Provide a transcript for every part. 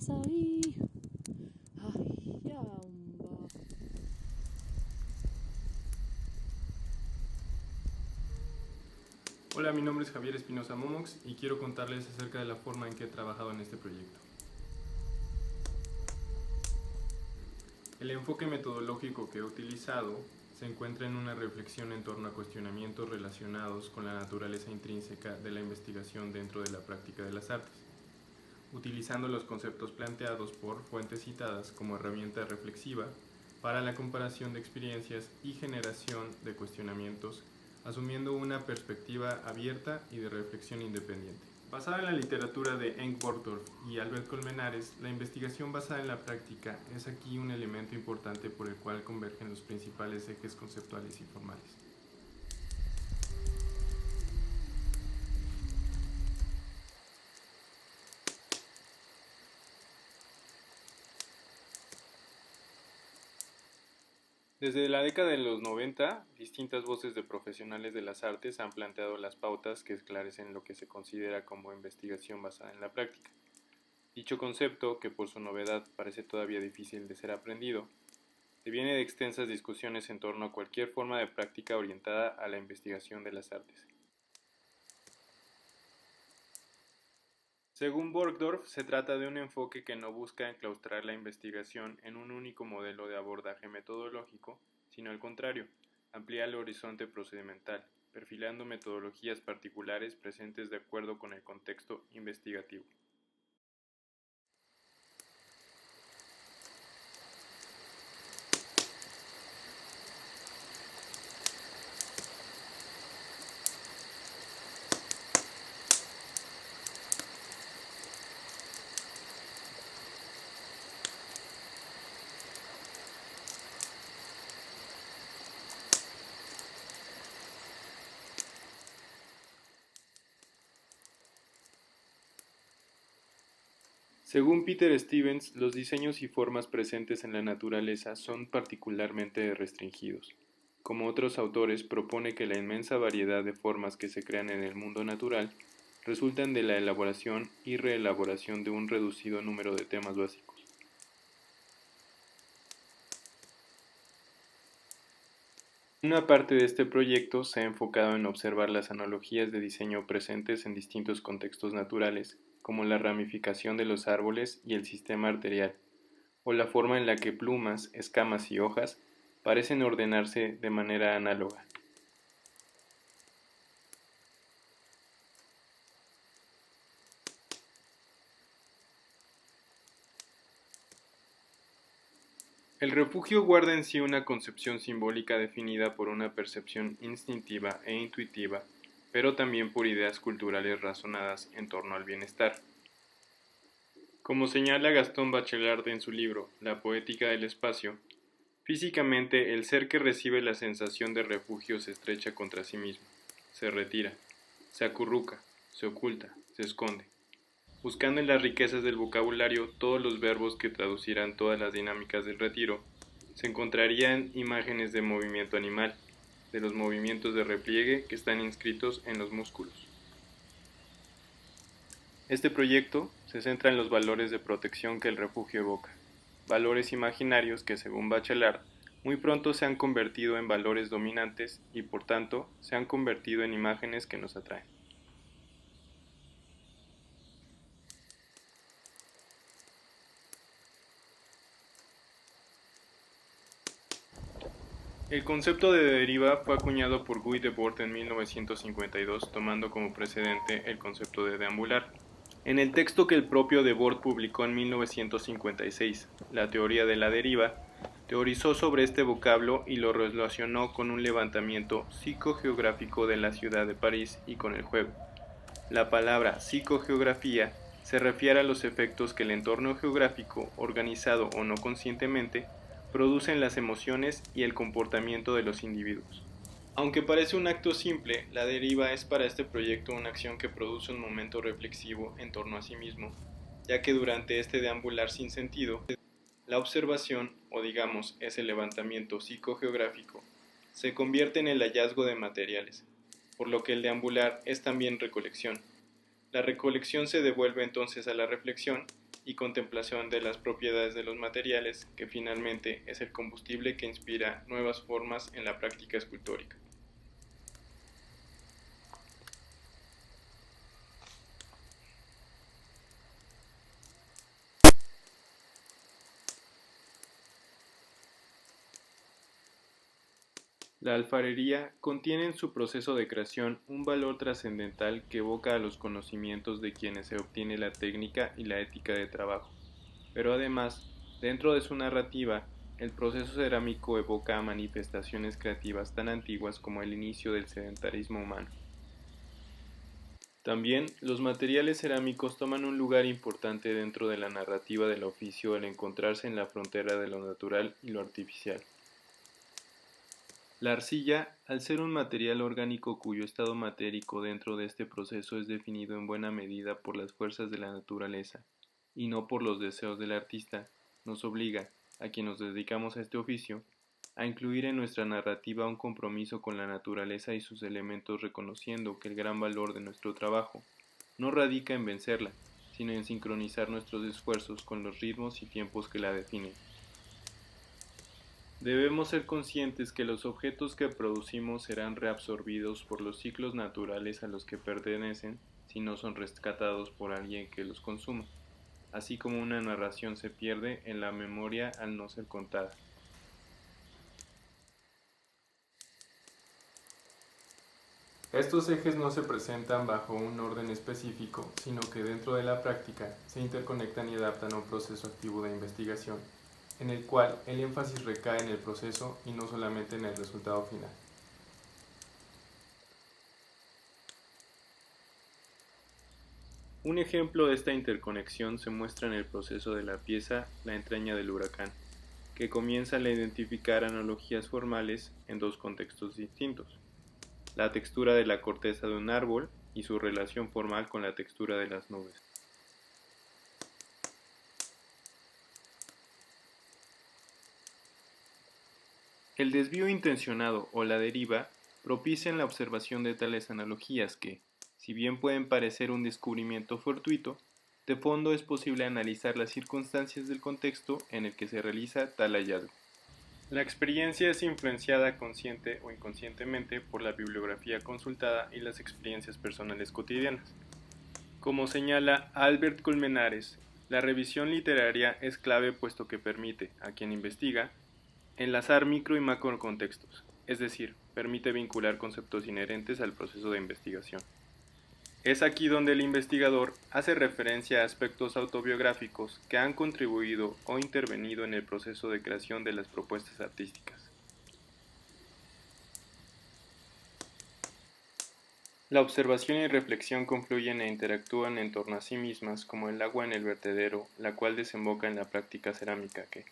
estás ahí. Ay, yamba. Hola, mi nombre es Javier Espinosa Momox y quiero contarles acerca de la forma en que he trabajado en este proyecto. El enfoque metodológico que he utilizado se encuentra en una reflexión en torno a cuestionamientos relacionados con la naturaleza intrínseca de la investigación dentro de la práctica de las artes, utilizando los conceptos planteados por fuentes citadas como herramienta reflexiva para la comparación de experiencias y generación de cuestionamientos, asumiendo una perspectiva abierta y de reflexión independiente. Basada en la literatura de Henk Borgdorf y Albert Colmenares, la investigación basada en la práctica es aquí un elemento importante por el cual convergen los principales ejes conceptuales y formales. Desde la década de los 90, distintas voces de profesionales de las artes han planteado las pautas que esclarecen lo que se considera como investigación basada en la práctica. Dicho concepto, que por su novedad parece todavía difícil de ser aprendido, deviene de extensas discusiones en torno a cualquier forma de práctica orientada a la investigación de las artes. Según Borgdorf, se trata de un enfoque que no busca enclaustrar la investigación en un único modelo de abordaje metodológico, sino al contrario, amplía el horizonte procedimental, perfilando metodologías particulares presentes de acuerdo con el contexto investigativo. Según Peter Stevens, los diseños y formas presentes en la naturaleza son particularmente restringidos. Como otros autores, propone que la inmensa variedad de formas que se crean en el mundo natural resultan de la elaboración y reelaboración de un reducido número de temas básicos. Una parte de este proyecto se ha enfocado en observar las analogías de diseño presentes en distintos contextos naturales, como la ramificación de los árboles y el sistema arterial, o la forma en la que plumas, escamas y hojas parecen ordenarse de manera análoga. El refugio guarda en sí una concepción simbólica definida por una percepción instintiva e intuitiva, pero también por ideas culturales razonadas en torno al bienestar. Como señala Gastón Bachelard en su libro La poética del espacio, físicamente el ser que recibe la sensación de refugio se estrecha contra sí mismo, se retira, se acurruca, se oculta, se esconde, buscando en las riquezas del vocabulario todos los verbos que traducirán todas las dinámicas del retiro, se encontrarían imágenes de movimiento animal, de los movimientos de repliegue que están inscritos en los músculos. Este proyecto se centra en los valores de protección que el refugio evoca, valores imaginarios que, según Bachelard, muy pronto se han convertido en valores dominantes y, por tanto, se han convertido en imágenes que nos atraen. El concepto de deriva fue acuñado por Guy Debord en 1952, tomando como precedente el concepto de deambular. En el texto que el propio Debord publicó en 1956, La teoría de la deriva, teorizó sobre este vocablo y lo relacionó con un levantamiento psicogeográfico de la ciudad de París y con el juego. La palabra psicogeografía se refiere a los efectos que el entorno geográfico, organizado o no conscientemente, produce en las emociones y el comportamiento de los individuos. Aunque parece un acto simple, la deriva es para este proyecto una acción que produce un momento reflexivo en torno a sí mismo, ya que durante este deambular sin sentido, la observación, o digamos ese levantamiento psicogeográfico, se convierte en el hallazgo de materiales, por lo que el deambular es también recolección. La recolección se devuelve entonces a la reflexión y contemplación de las propiedades de los materiales, que finalmente es el combustible que inspira nuevas formas en la práctica escultórica. La alfarería contiene en su proceso de creación un valor trascendental que evoca a los conocimientos de quienes se obtiene la técnica y la ética de trabajo. Pero además, dentro de su narrativa, el proceso cerámico evoca a manifestaciones creativas tan antiguas como el inicio del sedentarismo humano. También, los materiales cerámicos toman un lugar importante dentro de la narrativa del oficio al encontrarse en la frontera de lo natural y lo artificial. La arcilla, al ser un material orgánico cuyo estado matérico dentro de este proceso es definido en buena medida por las fuerzas de la naturaleza, y no por los deseos del artista, nos obliga, a quienes nos dedicamos a este oficio, a incluir en nuestra narrativa un compromiso con la naturaleza y sus elementos, reconociendo que el gran valor de nuestro trabajo no radica en vencerla, sino en sincronizar nuestros esfuerzos con los ritmos y tiempos que la definen. Debemos ser conscientes que los objetos que producimos serán reabsorbidos por los ciclos naturales a los que pertenecen si no son rescatados por alguien que los consuma, así como una narración se pierde en la memoria al no ser contada. Estos ejes no se presentan bajo un orden específico, sino que dentro de la práctica se interconectan y adaptan a un proceso activo de investigación, en el cual el énfasis recae en el proceso y no solamente en el resultado final. Un ejemplo de esta interconexión se muestra en el proceso de la pieza La entraña del huracán, que comienza al identificar analogías formales en dos contextos distintos: la textura de la corteza de un árbol y su relación formal con la textura de las nubes. El desvío intencionado o la deriva propician la observación de tales analogías que, si bien pueden parecer un descubrimiento fortuito, de fondo es posible analizar las circunstancias del contexto en el que se realiza tal hallazgo. La experiencia es influenciada consciente o inconscientemente por la bibliografía consultada y las experiencias personales cotidianas. Como señala Albert Colmenares, la revisión literaria es clave puesto que permite, a quien investiga, enlazar micro y macro contextos, es decir, permite vincular conceptos inherentes al proceso de investigación. Es aquí donde el investigador hace referencia a aspectos autobiográficos que han contribuido o intervenido en el proceso de creación de las propuestas artísticas. La observación y reflexión confluyen e interactúan en torno a sí mismas como el agua en el vertedero, la cual desemboca en la práctica cerámica que,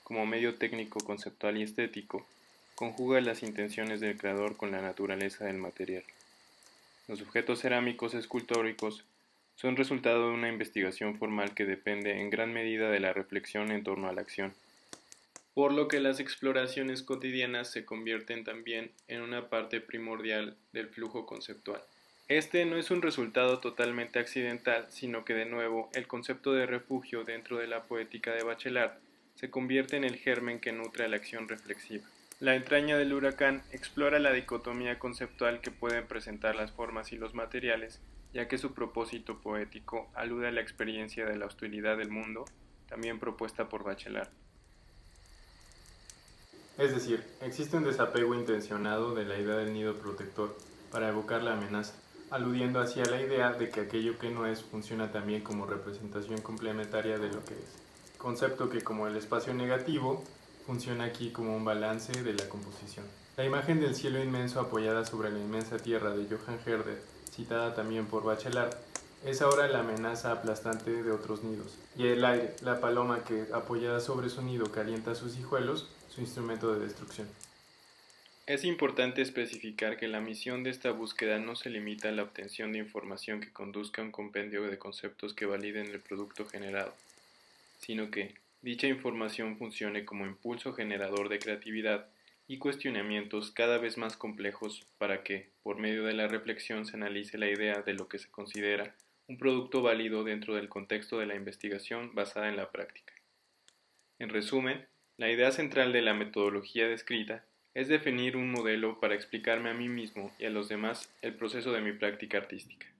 como medio técnico, conceptual y estético, conjuga las intenciones del creador con la naturaleza del material. Los objetos cerámicos escultóricos son resultado de una investigación formal que depende en gran medida de la reflexión en torno a la acción, por lo que las exploraciones cotidianas se convierten también en una parte primordial del flujo conceptual. Este no es un resultado totalmente accidental, sino que de nuevo el concepto de refugio dentro de la poética de Bachelard se convierte en el germen que nutre a la acción reflexiva. La entraña del huracán explora la dicotomía conceptual que pueden presentar las formas y los materiales, ya que su propósito poético alude a la experiencia de la hostilidad del mundo, también propuesta por Bachelard. Es decir, existe un desapego intencionado de la idea del nido protector para evocar la amenaza, aludiendo así a la idea de que aquello que no es funciona también como representación complementaria de lo que es, concepto que, como el espacio negativo, funciona aquí como un balance de la composición. La imagen del cielo inmenso apoyada sobre la inmensa tierra de Johann Herder, citada también por Bachelard, es ahora la amenaza aplastante de otros nidos, y el aire, la paloma que, apoyada sobre su nido, calienta a sus hijuelos, su instrumento de destrucción. Es importante especificar que la misión de esta búsqueda no se limita a la obtención de información que conduzca a un compendio de conceptos que validen el producto generado, sino que dicha información funcione como impulso generador de creatividad y cuestionamientos cada vez más complejos para que, por medio de la reflexión, se analice la idea de lo que se considera un producto válido dentro del contexto de la investigación basada en la práctica. En resumen, la idea central de la metodología descrita es definir un modelo para explicarme a mí mismo y a los demás el proceso de mi práctica artística.